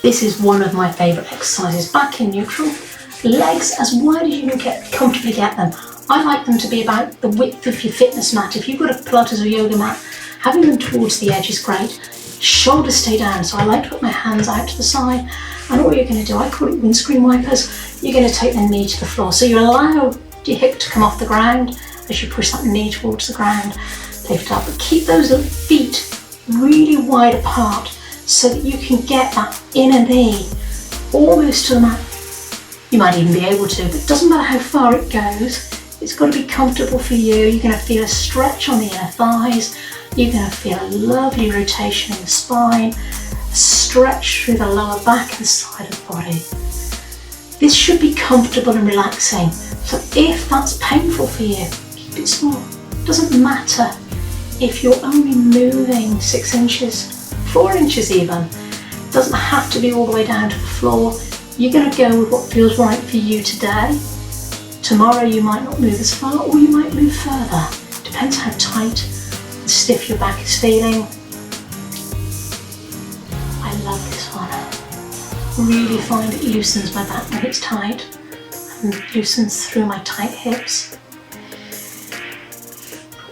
This is one of my favourite exercises. Back in neutral, legs as wide as you can comfortably get them. I like them to be about the width of your fitness mat. If you've got a Pilates or yoga mat, having them towards the edge is great. Shoulders stay down, so I like to put my hands out to the side. And all you're going to do, I call it windscreen wipers, you're going to take the knee to the floor. So you allow your hip to come off the ground as you push that knee towards the ground, lift up. But keep those feet really wide apart so that you can get that inner knee almost to the mat. You might even be able to, but it doesn't matter how far it goes. It's got to be comfortable for you. You're going to feel a stretch on the inner thighs. You're going to feel a lovely rotation in the spine, a stretch through the lower back and the side of the body. This should be comfortable and relaxing. So if that's painful for you, keep it small. It doesn't matter if you're only moving 6 inches, 4 inches even. It doesn't have to be all the way down to the floor. You're going to go with what feels right for you today. Tomorrow you might not move as far, or you might move further. Depends how tight and stiff your back is feeling. I love this one. Really find it loosens my back when it's tight and loosens through my tight hips.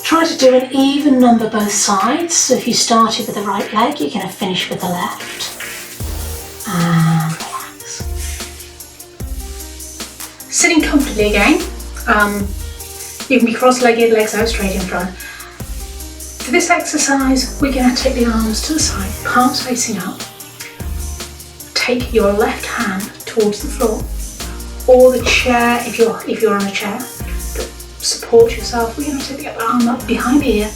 Try to do an even number both sides. So if you started with the right leg, you're going to finish with the left. And relax. Sitting comfortably again. You can be cross-legged, legs out straight in front. For this exercise, we're going to take the arms to the side, palms facing up. Take your left hand towards the floor, or the chair if you're on a chair. Support yourself. We're going to take the other arm up behind the ear,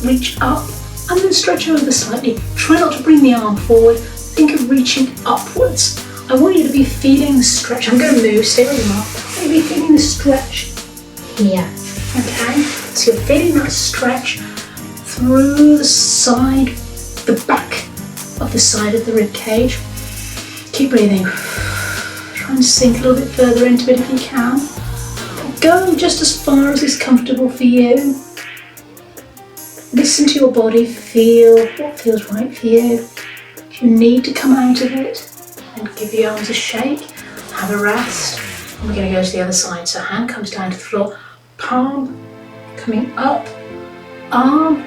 reach up, and then stretch over slightly. Try not to bring the arm forward. Think of reaching upwards. I want you to be feeling the stretch. I'm going to move, stay where you are. I want you to be feeling the stretch here. Okay? So you're feeling that stretch through the side, the back of the side of the rib cage. Keep breathing. Try and sink a little bit further into it if you can. Go just as far as is comfortable for you. Listen to your body, feel what feels right for you. If you need to come out of it, then give the arms a shake, have a rest. And we're going to go to the other side. So hand comes down to the floor, palm coming up, arm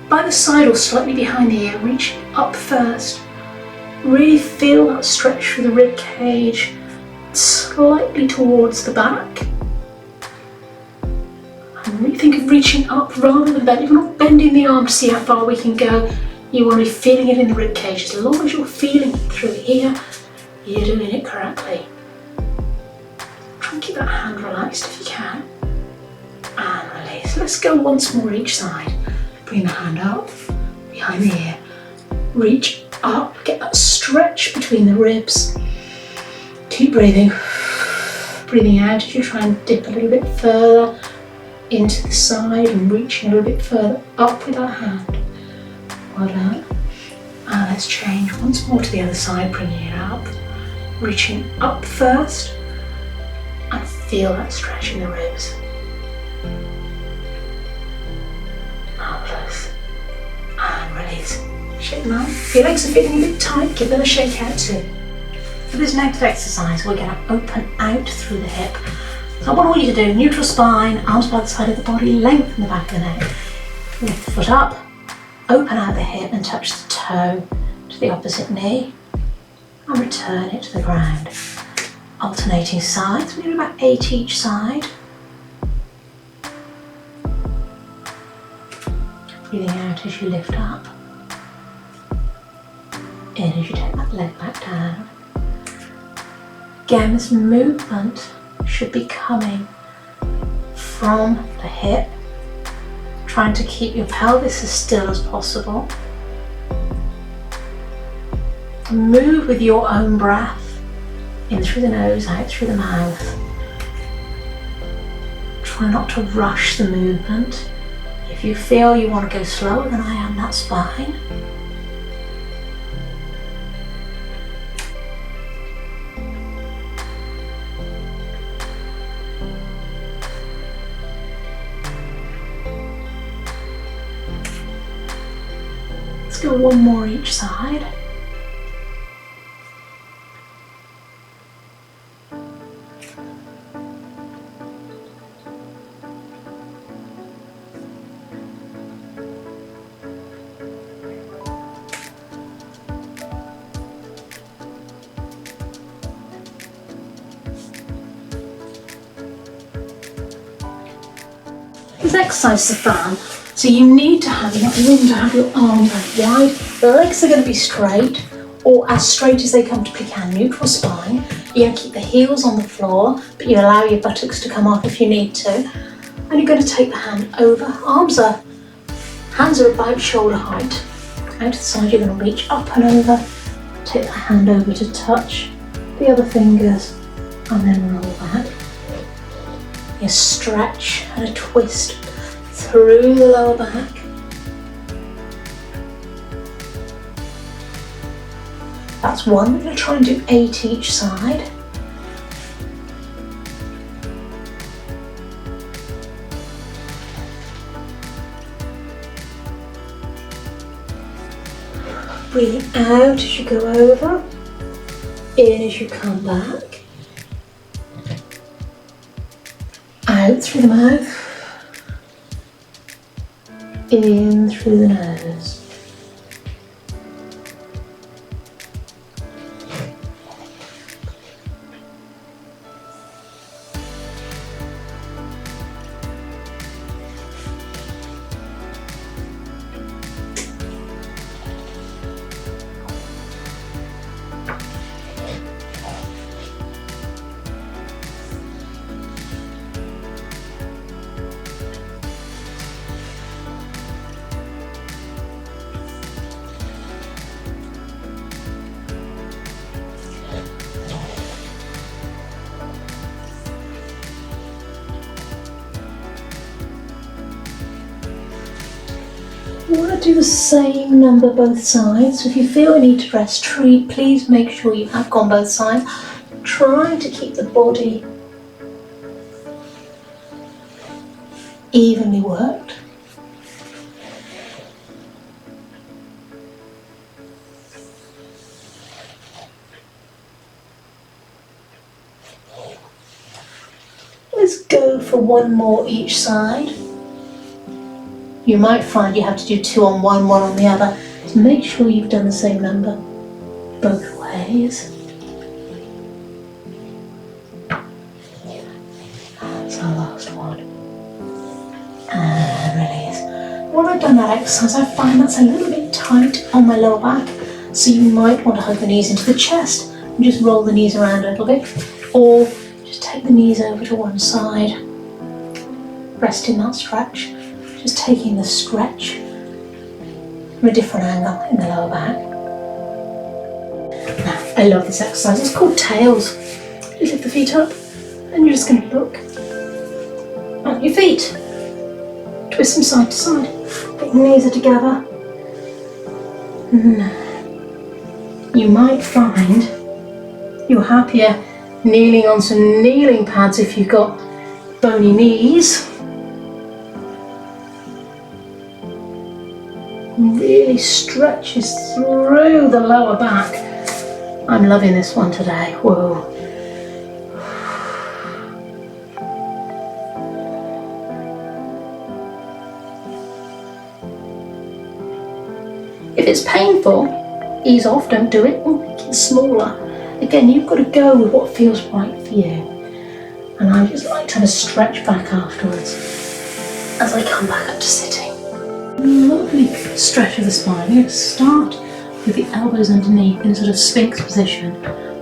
by the side or slightly behind the ear, reach up first. Really feel that stretch through the rib cage, slightly towards the back. And really think of reaching up rather than bending. We're not bending the arm to see how far we can go. You want to be feeling it in the rib cage. As long as you're feeling it through here, you're doing it correctly. Try and keep that hand relaxed if you can. And release. Let's go once more each side. Bring the hand up, behind the ear. Reach up, get that stretch between the ribs. Keep breathing. Breathing out as you try and dip a little bit further into the side and reaching a little bit further up with that hand. Well done. And let's change once more to the other side, bringing it up, reaching up first, and feel that stretch in the ribs. Marvellous. And release. Shake them out. If your legs are feeling a bit tight, give them a shake out too. For this next exercise, we're going to open out through the hip. So what I want you to do, neutral spine, arms by the side of the body, lengthen the back of the neck. Lift the foot up, open out the hip and touch the toe to the opposite knee and return it to the ground. Alternating sides, maybe about 8 each side. Breathing out as you lift up. In as you take that leg back down. Again, this movement should be coming from the hip, trying to keep your pelvis as still as possible. Move with your own breath, in through the nose, out through the mouth. Try not to rush the movement. If you feel you want to go slower than I am, that's fine. Let's go one more each side. this exercise is a fan, so you need to have enough room to have your arms out wide. The legs are going to be straight, or as straight as they come to pecan, neutral spine. You're going to keep the heels on the floor, but you allow your buttocks to come up if you need to. And you're going to take the hand over. Hands are about shoulder height. Out to the side, you're going to reach up and over. Take the hand over to touch the other fingers, and then roll back. You stretch and a twist through the lower back. That's one. We're going to try and do 8 each side. Breathing out as you go over, in as you come back. Out through the mouth, in through the nose. You want to do the same number both sides. So if you feel you need to rest, please make sure you have gone both sides. Trying to keep the body evenly worked. Let's go for one more each side. You might find you have to do 2 on one, 1 on the other. So make sure you've done the same number both ways. That's our last one. And release. When I've done that exercise, I find that's a little bit tight on my lower back. So you might want to hug the knees into the chest and just roll the knees around a little bit. Or just take the knees over to one side. Rest in that stretch. Just taking the stretch from a different angle in the lower back. Now, I love this exercise. It's called tails. You lift the feet up and you're just going to look at your feet. Twist them side to side. The knees are together. You might find you're happier kneeling on some kneeling pads if you've got bony knees. Really stretches through the lower back. I'm loving this one today. Whoa. If it's painful, ease off, don't do it, or make it smaller. Again, you've got to go with what feels right for you. And I just like to have a stretch back afterwards as I come back up to sitting. Lovely stretch of the spine. You're going to start with the elbows underneath in sort of sphinx position,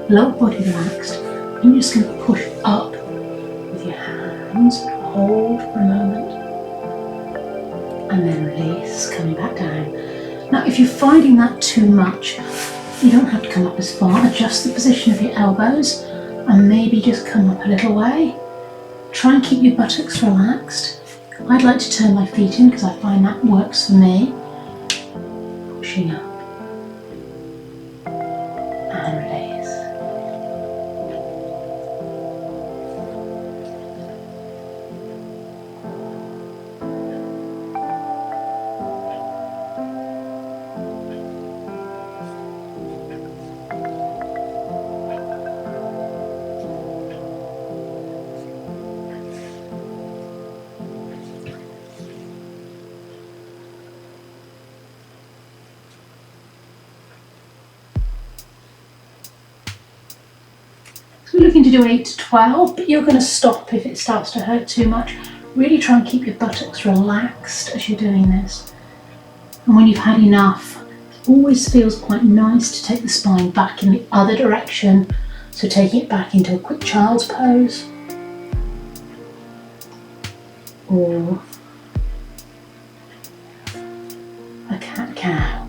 lower body relaxed, and you're just going to push up with your hands, hold for a moment, and then release, coming back down. Now if you're finding that too much, you don't have to come up as far. Adjust the position of your elbows and maybe just come up a little way. Try and keep your buttocks relaxed. I'd like to turn my feet in because I find that works for me. Pushing up and release. We're looking to do 8 to 12, but you're going to stop if it starts to hurt too much. Really try and keep your buttocks relaxed as you're doing this. And when you've had enough, it always feels quite nice to take the spine back in the other direction. So taking it back into a quick child's pose, or a cat-cow.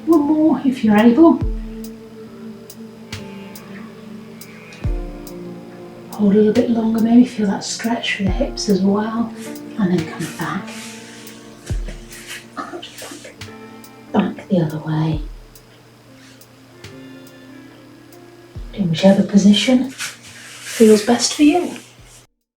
One more if you're able. Hold a little bit longer, maybe feel that stretch for the hips as well, and then come back. Back the other way. In whichever position feels best for you.